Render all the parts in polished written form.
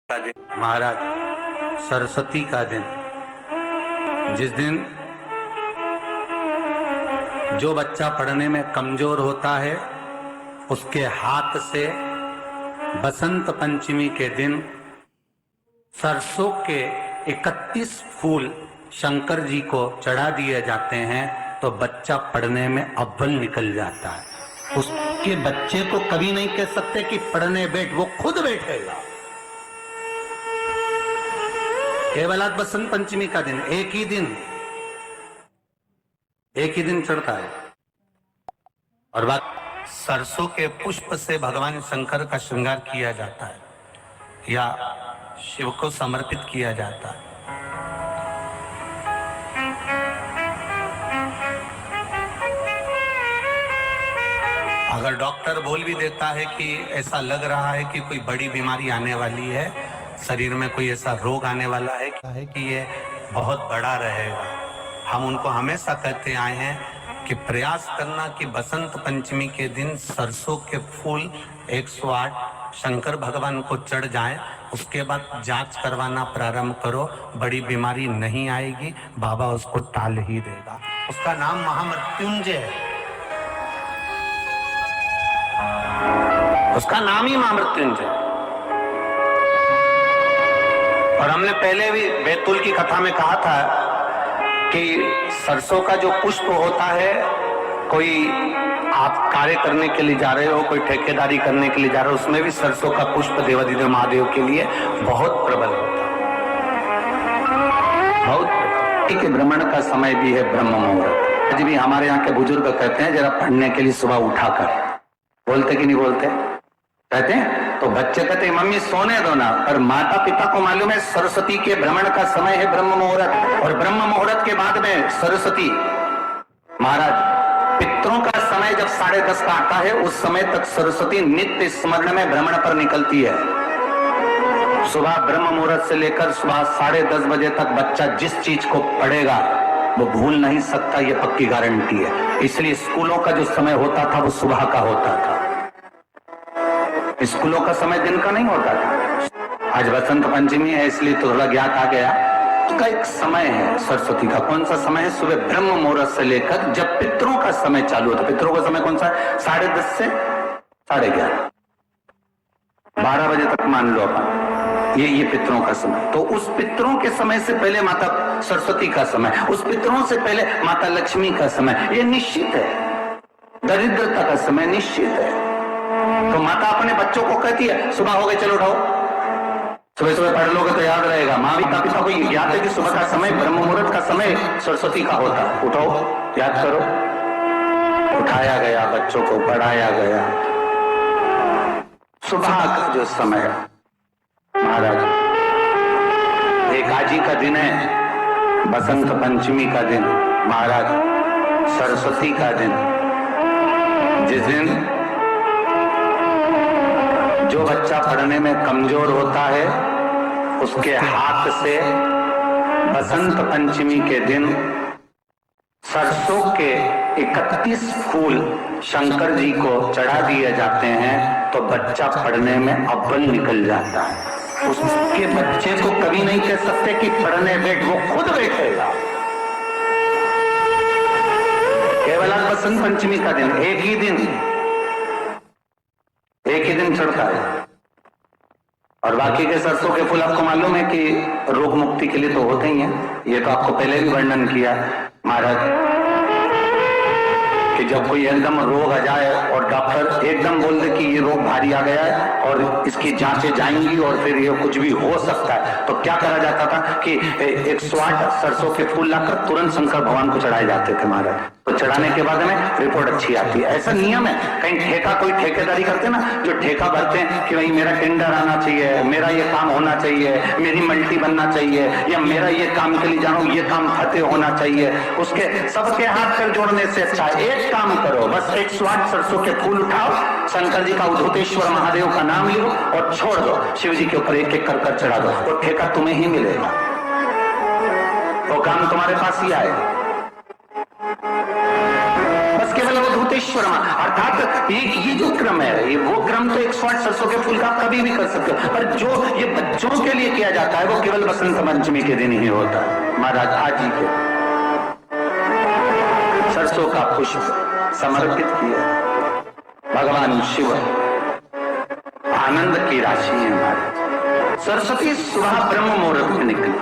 का दिन महाराज, सरस्वती का दिन, जिस दिन जो बच्चा पढ़ने में कमजोर होता है उसके हाथ से बसंत पंचमी के दिन सरसों के 31 फूल शंकर जी को चढ़ा दिए जाते हैं तो बच्चा पढ़ने में अव्वल निकल जाता है। उसके बच्चे को कभी नहीं कह सकते कि पढ़ने बैठ, वो खुद बैठेगा। केवल आज बसंत पंचमी का दिन, एक ही दिन चढ़ता है और बात सरसों के पुष्प से भगवान शंकर का श्रृंगार किया जाता है या शिव को समर्पित किया जाता है। अगर डॉक्टर बोल भी देता है कि ऐसा लग रहा है कि कोई बड़ी बीमारी आने वाली है, शरीर में कोई ऐसा रोग आने वाला है कि ये बहुत बड़ा रहेगा, हम उनको हमेशा कहते आए हैं कि प्रयास करना कि बसंत पंचमी के दिन सरसों के फूल 108 शंकर भगवान को चढ़ जाएं, उसके बाद जांच करवाना प्रारंभ करो, बड़ी बीमारी नहीं आएगी, बाबा उसको टाल ही देगा। उसका नाम महामृत्युंजय है, उसका नाम ही महामृत्युंजय। और हमने पहले भी बैतूल की कथा में कहा था कि सरसों का जो पुष्प होता है, कोई आप कार्य करने के लिए जा रहे हो, कोई ठेकेदारी करने के लिए जा रहे हो, उसमें भी सरसों का पुष्प देवाधिदेव महादेव के लिए बहुत प्रबल होता है, बहुत। ठीक है, भ्रमण का समय भी है ब्रह्म मुहूर्त। आज भी हमारे यहाँ के बुजुर्ग कहते हैं जरा पढ़ने के लिए सुबह उठा कर, बोलते कि नहीं बोलते, कहते हैं। तो बच्चे कहते हैं मम्मी सोने दो ना, पर माता पिता को मालूम है सरस्वती के भ्रमण का समय है ब्रह्म मुहूर्त, और ब्रह्म मुहूर्त के बाद में सरस्वती महाराज पितरों का समय जब 10:30 का आता है, उस समय तक सरस्वती नित्य स्मरण में भ्रमण पर निकलती है। सुबह ब्रह्म मुहूर्त से लेकर सुबह 10:30 बजे तक बच्चा जिस चीज को पढ़ेगा वो भूल नहीं सकता, ये पक्की गारंटी है। इसलिए स्कूलों का जो समय होता था वो सुबह का होता था, स्कूलों का समय दिन का नहीं होता था। आज बसंत पंचमी है इसलिए तो थोड़ा ज्ञात आ गया, उसका एक समय है सरस्वती का। कौन सा समय है? सुबह ब्रह्म मुहूर्त से लेकर जब पितरों का समय चालू होता है। पितरों का समय कौन सा है? 10:30 से 11:30, 12 बजे तक मान लो अपन, ये पितरों का समय। तो उस पितरों के समय से पहले माता सरस्वती का समय, उस पितरों से पहले माता लक्ष्मी का समय, ये निश्चित है। दरिद्रता का समय निश्चित है। तो माता अपने बच्चों को कहती है सुबह हो गई चलो उठाओ, सुबह सुबह पढ़ लोगे तो याद रहेगा। माँ भी पिता को याद है कि सुबह का समय ब्रह्म मुहूर्त का समय सरस्वती का होता, उठाओ याद करो। उठाया गया, बच्चों को पढ़ाया गया। सुबह का जो समय महाराज, एकाजी का दिन है, बसंत पंचमी का दिन महाराज, सरस्वती का दिन, जिस दिन जो बच्चा पढ़ने में कमजोर होता है उसके हाथ से बसंत पंचमी के दिन सरसों के 31 फूल शंकर जी को चढ़ा दिए जाते हैं तो बच्चा पढ़ने में अव्वल निकल जाता है। उसके बच्चे को कभी नहीं कह सकते कि पढ़ने बैठ, वो खुद बैठेगा। केवल आज बसंत पंचमी का दिन, एक ही दिन चढ़ता है। और बाकी के सरसों के फूल आपको मालूम है कि रोग मुक्ति के लिए तो होते ही हैं। ये तो आपको पहले भी वर्णन किया महाराज कि जब कोई एकदम रोग आ जाए और डॉक्टर एकदम बोल दे कि ये रोग भारी आ गया है और इसकी जांचें जाएंगी और फिर ये कुछ भी हो सकता है, तो क्या करा जाता था कि 108 सरसों के फूल लाकर तुरंत शंकर भगवान को चढ़ाए जाते थे महाराज। तो चढ़ाने के बाद में रिपोर्ट अच्छी आती है। ऐसा नियम है। कहीं ठेका, कोई ठेकेदारी करते ना, जो ठेका भरते हैं कि भाई मेरा टेंडर आना चाहिए, मेरा ये काम होना चाहिए, मेरी मल्टी बनना चाहिए, या मेरा ये काम के लिए जानो, ये काम फतेह होना चाहिए, उसके सबके हाथ पैर जोड़ने से अच्छा एक काम करो, बस 108 सरसों के फूल उठाओ, शंकर जी का उद्धतेश्वर महादेव का नाम लो और छोड़ दो, शिव जी के ऊपर एक एक कर चढ़ा दो, वो ठेका तुम्हें ही मिलेगा, वो काम तुम्हारे पास ही आएगा। बस केवल ईश्वरमा, अर्थात ये जो क्रम है, ये वो क्रम तो 108 सरसों के फूल का आप कभी भी कर सकते हो, पर जो ये बच्चों के लिए किया जाता है वो केवल बसंत पंचमी के दिन ही होता है। महाराज आज ही के सरसों का पुष्प समर्पित किया भगवान शिव, आनंद की राशि है महाराज। सरस्वती सुबह ब्रह्म मुहूर्त में निकली,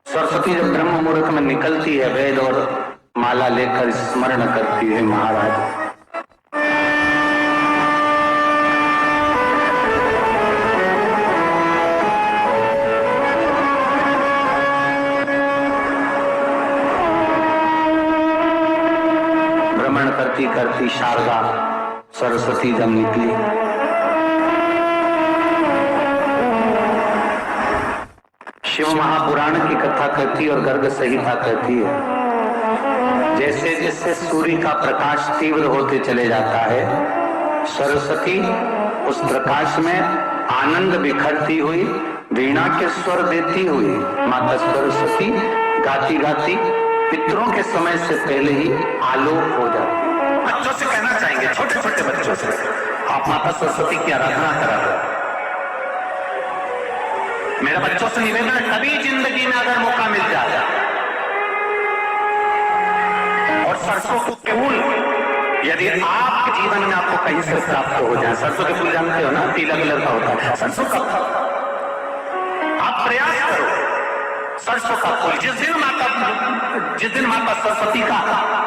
सरस्वती जब ब्रह्म मुहूर्त में निकलती है, वेद और माला लेकर स्मरण करती है महाराज। भ्रमण करती करती शारदा सरस्वती जब निकली, शिव महापुराण की कथा कहती और गर्ग संहिता कहती है, जैसे जैसे सूर्य का प्रकाश तीव्र होते चले जाता है, सरस्वती उस प्रकाश में आनंद बिखरती हुई, वीणा के स्वर देती हुई माता सरस्वती गाती गाती पितरों के समय से पहले ही आलोक हो जाती। बच्चों से कहना चाहेंगे, छोटे छोटे बच्चों से, आप माता सरस्वती की आराधना करा। मेरा बच्चों से निवेदन है, कभी जिंदगी में अगर मौका मिल जाए और सरसों के फूल यदि आपके जीवन में आपको कहीं से प्राप्त हो जाए, सरसों के फूल जानते हो ना, पीला कलर का होता है सरसों का, आप प्रयास करो सरसों का फूल। जिस दिन माता सरस्वती का,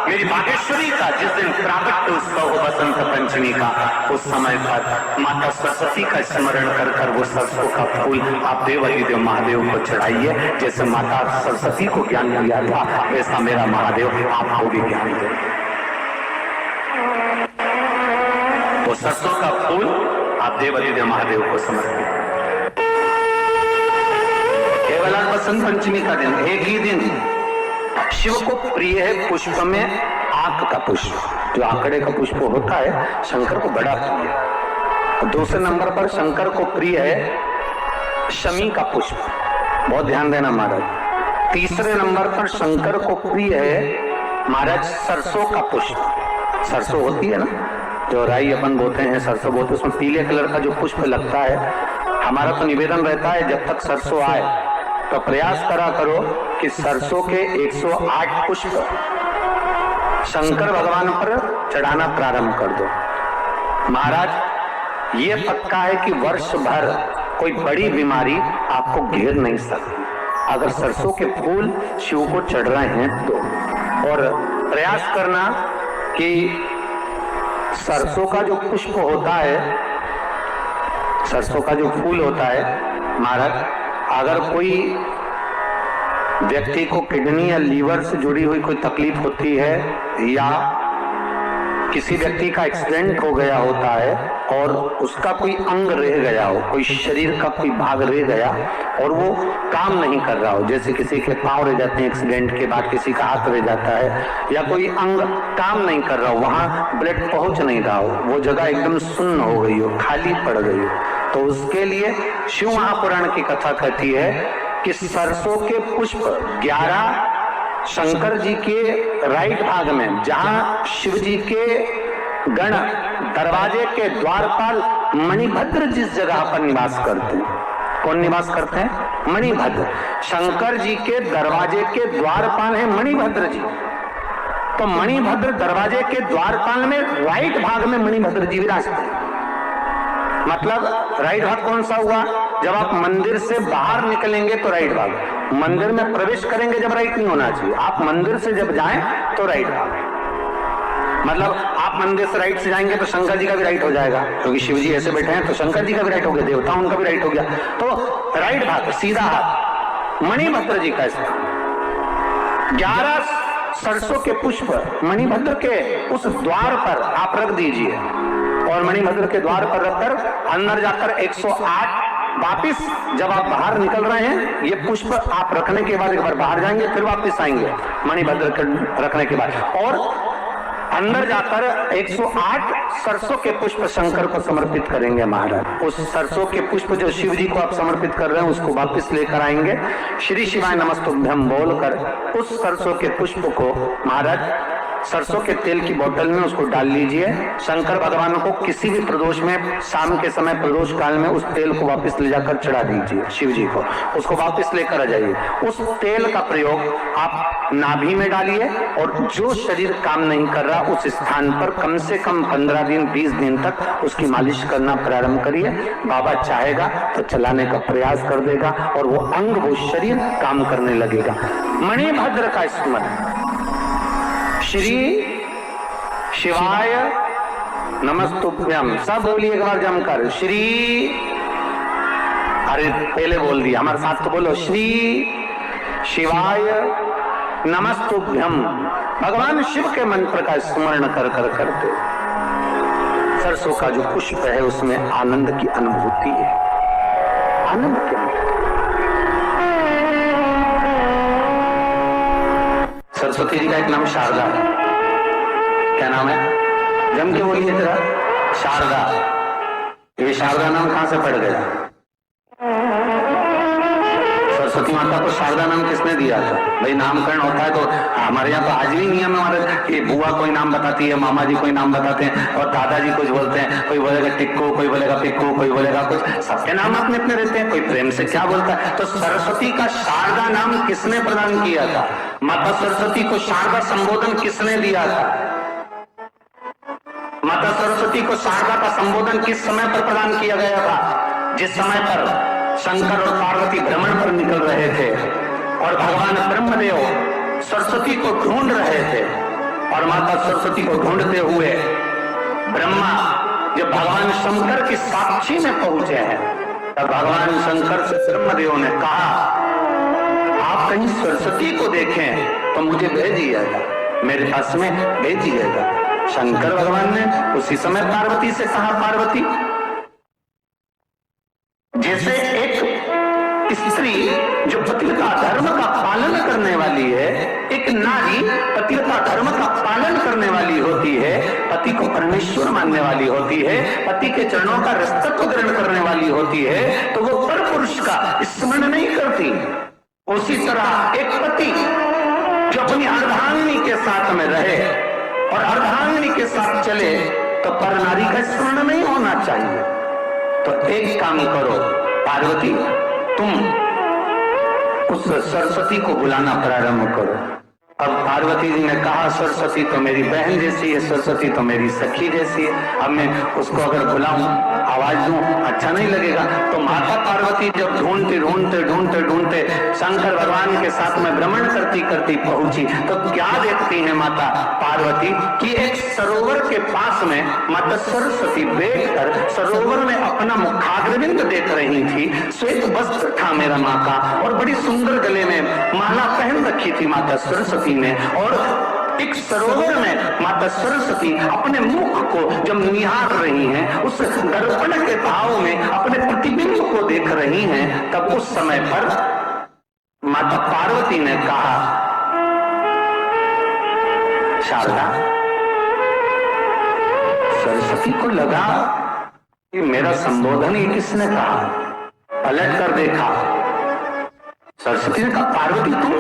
मेरी बागेश्वरी का जिस दिन प्राकट्य उत्सव हो बसंत पंचमी का, उस समय पर माता सरस्वती का स्मरण कर कर वो सरसों का फूल आप देवाधिदेव महादेव को चढ़ाइए। जैसे माता सरस्वती को ज्ञान दिया था, वैसा मेरा महादेव आपको भी ज्ञान दे। वो सरसों का फूल आप देवाधिदेव महादेव को समर्पित। केवल बसंत पंचमी का दिन, एक ही दिन शिव को प्रिय है पुष्प में आक का पुष्प, जो आंकड़े का पुष्प होता है शंकर को बड़ा प्रिय है। दूसरे नंबर पर शंकर को प्रिय है शमी का पुष्प, बहुत ध्यान देना महाराज। तीसरे नंबर पर शंकर को प्रिय है महाराज सरसों का पुष्प। सरसों होती है ना, जो राई अपन बोते हैं, सरसों बोते, उसमें पीले कलर का जो पुष्प लगता है। हमारा तो निवेदन रहता है जब तक सरसों आए तो प्रयास करा करो कि सरसों के 108 पुष्प शंकर भगवान पर चढ़ाना प्रारंभ कर दो। महाराज ये पक्का है कि वर्ष भर कोई बड़ी बीमारी आपको घेर नहीं सकती अगर सरसों के फूल शिव को चढ़ रहे हैं तो। और प्रयास करना कि सरसों का जो पुष्प होता है, सरसों का जो फूल होता है महाराज, अगर कोई व्यक्ति को किडनी या लीवर से जुड़ी हुई कोई तकलीफ होती है या किसी व्यक्ति का एक्सीडेंट हो गया होता है और उसका कोई अंग रह गया हो, कोई शरीर का कोई भाग रह गया और वो काम नहीं कर रहा हो, जैसे किसी के पांव रह जाते हैं एक्सीडेंट के बाद, किसी का हाथ रह जाता है या कोई अंग काम नहीं कर रहा हो, वहां ब्लड पहुंच नहीं रहा हो, वो जगह एकदम सुन्न हो गई हो, खाली पड़ गई हो, तो उसके लिए शिव महापुराण की कथा कहती है कि सरसों के पुष्प 11 शंकर जी के राइट भाग में, जहां शिव जी के गण दरवाजे के द्वारपाल मणिभद्र जिस जगह पर निवास करते हैं, कौन निवास करते हैं? मणिभद्र। शंकर जी के दरवाजे के द्वारपाल है मणिभद्र जी। तो मणिभद्र दरवाजे के द्वारपाल में राइट भाग में मणिभद्र जी विराजते हैं। मतलब राइट भाग कौन सा हुआ? जब आप मंदिर से बाहर निकलेंगे तो राइट भाग, मंदिर में प्रवेश करेंगे जब राइट नहीं होना चाहिए, आप मंदिर से जब जाएं तो राइट भाग। मतलब आप मंदिर से राइट से जाएंगे तो शंकर जी का भी राइट हो जाएगा, क्योंकि शिव जी ऐसे बैठे हैं तो शंकर जी का भी राइट हो गया, देवता उनका भी राइट हो गया, तो राइट भाग सीधा हाथ मणिभद्र जी का स्थान। 11 सरसों के पुष्प मणिभद्र के उस द्वार पर आप रख दीजिए और मणिभद्र के द्वार पर रखकर अंदर जाकर 108 वापिस जब आप बाहर निकल रहे हैं, ये पुष्प आप रखने के बाद एक बार बाहर जाएंगे, फिर वापस आएंगे मणिभद्र के रखने के बाद। और अंदर जाकर 108 सरसों के पुष्प शंकर को समर्पित करेंगे महाराज। उस सरसों के पुष्प जो शिव जी को आप समर्पित कर रहे हैं उसको वापस लेकर आएंगे। श्री शिवाय नमस्तुभ्यम बोलकर उस सरसों के पुष्प को महाराज सरसों के तेल की बोतल में उसको डाल लीजिए। शंकर भगवान को किसी भी प्रदोष में शाम के समय प्रदोष काल में उस तेल को वापस ले जाकर चढ़ा दीजिए शिव जी को, उसको वापस लेकर आ जाइए। उस तेल का प्रयोग आप नाभि में डालिए और जो शरीर काम नहीं कर रहा उस स्थान पर कम से कम 15 दिन 20 दिन तक उसकी मालिश करना प्रारंभ करिए। बाबा चाहेगा तो चलाने का प्रयास कर देगा और वो अंग वो शरीर काम करने लगेगा। मणिभद्र का स्मरण। श्री शिवाय नमस्तुभ्यम सब बोलिए एक बार जमकर। श्री, अरे पहले बोल दिया, हमारे साथ तो बोलो। श्री शिवाय नमस्तुभ्यम। भगवान शिव के मंत्र का स्मरण कर कर करते सरसों का जो पुष्प है उसमें आनंद की अनुभूति है। आनंद की सरस्वती जी का एक नाम शारदा है। क्या नाम है? जम के बोलिए जरा। शारदा। ये शारदा नाम कहां से पड़ गया? सरस्वती माता को शारदा नाम किसने दिया था? भाई नामकरण होता है तो हमारे यहाँ तो आज भी नियम है हमारे कि बुआ कोई नाम बताती है, मामा जी कोई नाम बताते हैं और दादाजी कुछ बोलते हैं। कोई बोलेगा टिक्कू, कोई बोलेगा पिक्कू, कोई बोलेगा कुछ, सबके नाम अपने अपने रहते हैं। कोई प्रेम से क्या बोलता है। तो सरस्वती का शारदा नाम किसने प्रदान किया था? माता सरस्वती को शारदा संबोधन किसने दिया था? माता सरस्वती को शारदा का संबोधन किस समय पर प्रदान किया गया था? जिस समय पर शंकर और पार्वती भ्रमण पर निकल रहे थे और भगवान ब्रह्मदेव सरस्वती को ढूंढ रहे थे और माता सरस्वती को ढूंढते हुए ब्रह्मा जब भगवान शंकर की साक्षी में पहुंचे हैं तब भगवान शंकर से ब्रह्मदेव ने कहा आप कहीं सरस्वती को देखें तो मुझे भेजिएगा, मेरे पास में भेजिएगा। शंकर भगवान ने उसी समय पार्वती से कहा पार्वती, जैसे एक स्त्री जो पतिव्रता धर्म का पालन करने वाली है, एक नारी पतिव्रता धर्म का पालन करने वाली होती है, पति को परमेश्वर मानने वाली होती है, पति के चरणों का रस्तत्व ग्रहण करने वाली होती है, तो वो पर पुरुष का स्मरण नहीं करती। उसी तरह एक पति जो अपनी अर्धांगिनी के साथ में रहे और अर्धांगिनी के साथ चले तो पर नारी का स्मरण नहीं होना चाहिए। तो एक काम करो पार्वती, तुम उस सरस्वती को बुलाना प्रारंभ करो। अब पार्वती जी ने कहा सरस्वती तो मेरी बहन जैसी है, सरस्वती तो मेरी सखी जैसी है, अब मैं उसको अगर बुलाऊं आवाज दूं अच्छा नहीं लगेगा। तो माता पार्वती जब ढूंढते ढूंढते ढूंढते ढूंढते शंकर भगवान के साथ में भ्रमण करती करती पहुंची तो क्या देखती है माता पार्वती कि एक सरोवर के पास में माता सरस्वती बैठकर सरोवर में अपना मुखाग्रविंद देख रही थी। श्वेत वस्त्र था मेरा माँ का और बड़ी सुंदर गले में माला पहन रखी थी माता सरस्वती ने। और एक सरोवर में माता सरस्वती अपने मुख को जब निहार रही हैं, उस दर्पण के भाव में अपने प्रतिबिंब को देख रही हैं, तब उस समय पर माता पार्वती ने कहा शारदा, सरस्वती को लगा कि मेरा संबोधन ही किसने कहा। पलट कर देखा, सरस्वती ने कहा पार्वती तुम?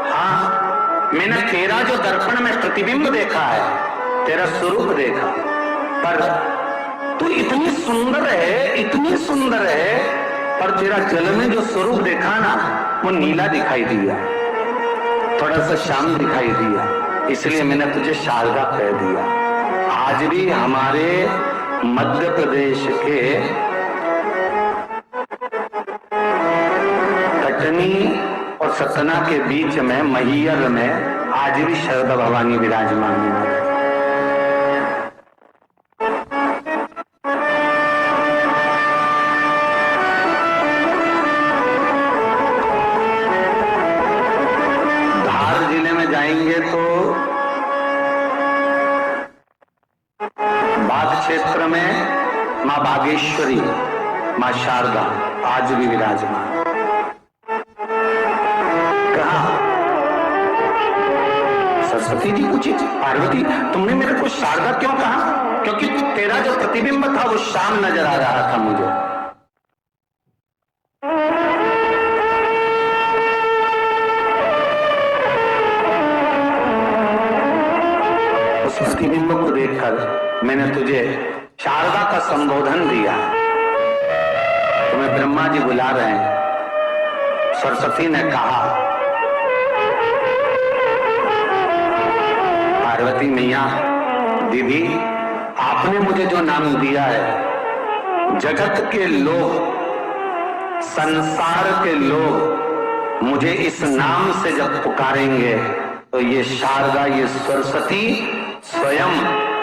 हाँ, मैंने तेरा जो दर्पण में प्रतिबिंब देखा है, तेरा स्वरूप देखा, पर तू इतनी सुंदर है, इतनी सुंदर है, पर तेरा जल में जो स्वरूप देखा ना वो नीला दिखाई दिया, थोड़ा सा श्याम दिखाई दिया, इसलिए मैंने तुझे शारदा कह दिया। आज भी हमारे मध्य प्रदेश के कटनी और सतना के बीच में मैहर में आज भी शारदा भवानी विराजमान है। धार जिले में जाएंगे तो बाग क्षेत्र में मां बागेश्वरी, मां शारदा आज भी विराजमान। सरस्वती जी पूछी, पार्वती तुमने मेरे को शारदा क्यों कहा? क्योंकि तेरा जो प्रतिबिंब था वो श्याम नजर आ रहा था मुझे। उस प्रतिबिंब को देखकर मैंने तुझे शारदा का संबोधन दिया। तुम्हें ब्रह्मा जी बुला रहे हैं। सरस्वती ने कहा, पार्वती मैया दीदी, आपने मुझे जो नाम दिया है, जगत के लोग, संसार के लोग मुझे इस नाम से जब पुकारेंगे तो ये शारदा, ये सरस्वती स्वयं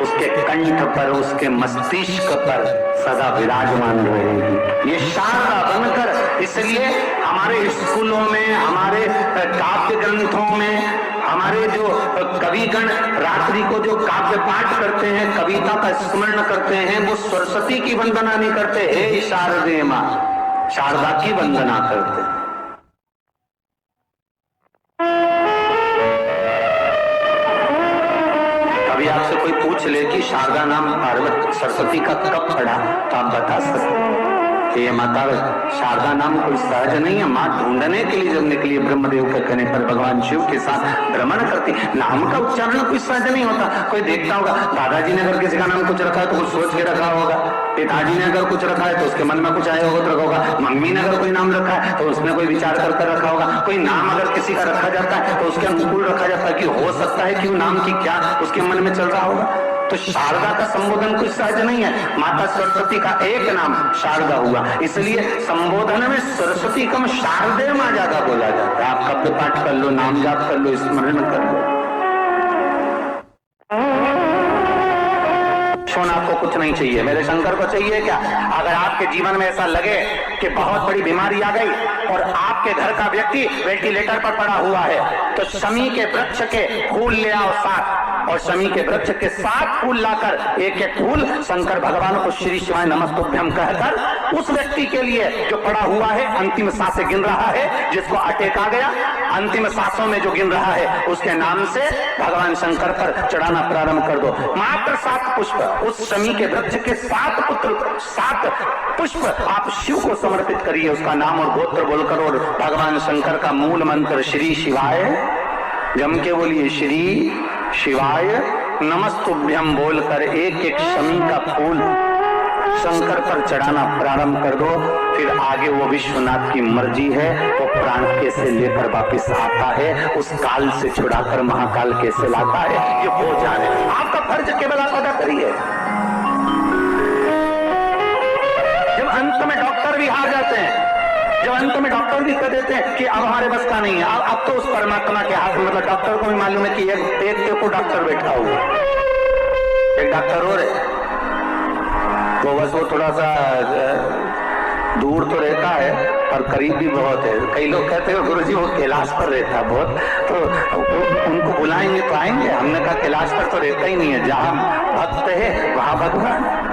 उसके कंठ पर, उसके मस्तिष्क पर सदा विराजमान रहेगी। ये शारदा बनकर, इसलिए हमारे स्कूलों में, हमारे काव्य ग्रंथों में, हमारे जो कविगण रात्रि को जो काव्य पाठ करते हैं, कविता का स्मरण करते हैं, वो सरस्वती की वंदना नहीं करते, हे शारदे मां, शारदा की वंदना करते। कभी आपसे कोई पूछ ले कि शारदा नाम पार्वती सरस्वती का कब पड़ा, तो आप बता सकते ये माता शारदा नाम कोई सहज नहीं है। माँ ढूंढने के लिए जब निकली ब्रह्मदेव के कहने पर भगवान शिव के साथ भ्रमण करती, नाम का उच्चारण कोई सहज नहीं होता। कोई देखता होगा, दादाजी ने अगर किसी का नाम कुछ रखा है तो कुछ सोच के रखा होगा, पिताजी ने अगर कुछ रखा है तो उसके मन में कुछ आया होगा तो रखा होगा, मम्मी ने अगर कोई नाम रखा है तो उसने कोई विचार कर रखा होगा। कोई नाम अगर किसी का रखा जाता है तो उसके अनुकूल रखा जाता है कि हो सकता है कि वो नाम की क्या उसके मन में चल रहा होगा। तो शारदा का संबोधन कुछ सहज नहीं है। माता सरस्वती का एक नाम शारदा हुआ, इसलिए संबोधन में सरस्वती कम शारदे मां ज्यादा बोला जाता है। आप कब्र पाठ कर लो, नाम जाप कर लो, स्मरण कर लो। सोना आपको कुछ नहीं चाहिए, मेरे शंकर को चाहिए क्या? अगर आपके जीवन में ऐसा लगे कि बहुत बड़ी बीमारी आ गई और आपके घर का व्यक्ति वेंटिलेटर पर पड़ा हुआ है, तो शमी के वृक्ष के फूल ले आओ 7, और शमी के वृक्ष के 7 फूल लाकर एक एक फूल शंकर भगवान को श्री शिवाय नमस्तुभ्यं कहकर उस व्यक्ति के लिए जो पड़ा हुआ है, अंतिम सांसें गिन रहा है, जिसको अटैक आ गया, अंतिम सांसों में जो गिन रहा है, उसके नाम से भगवान शंकर पर चढ़ाना प्रारंभ कर दो। मात्र 7 पुष्प, उस शमी के वृक्ष के 7 पुत्र, 7 पुष्प आप शिव को समर्पित करिए, उसका नाम और गोत्र बोलकर, और भगवान शंकर का मूल मंत्र श्री शिवाय, जम के बोलिए श्री शिवाय नमस्तुभ्यं बोलकर एक एक शमी का फूल शंकर पर चढ़ाना प्रारंभ कर दो। फिर आगे वो विश्वनाथ की मर्जी है, वो प्राण कैसे लेकर वापिस आता है, उस काल से छुड़ाकर महाकाल कैसे लाता है, ये वो जाने। आपका फर्ज केवल आप अदा करिए। जब अंत में डॉक्टर भी हार जाते हैं, जब अंत में डॉक्टर भी कह देते हैं कि अब हमारे बस का नहीं है, अब तो उस परमात्मा के हाथ में, मतलब डॉक्टर को भी मालूम है कि एक को डॉक्टर बैठा हुआ, एक डॉक्टर और है, वो बस वो थोड़ा सा दूर तो रहता है और करीब भी बहुत है। कई लोग कहते हैं गुरुजी वो कैलाश पर रहता है बहुत, तो उनको बुलाएंगे तो आएंगे। हमने कहा कैलाश पर तो रहता ही नहीं है, जहां भक्त है वहां भगवान।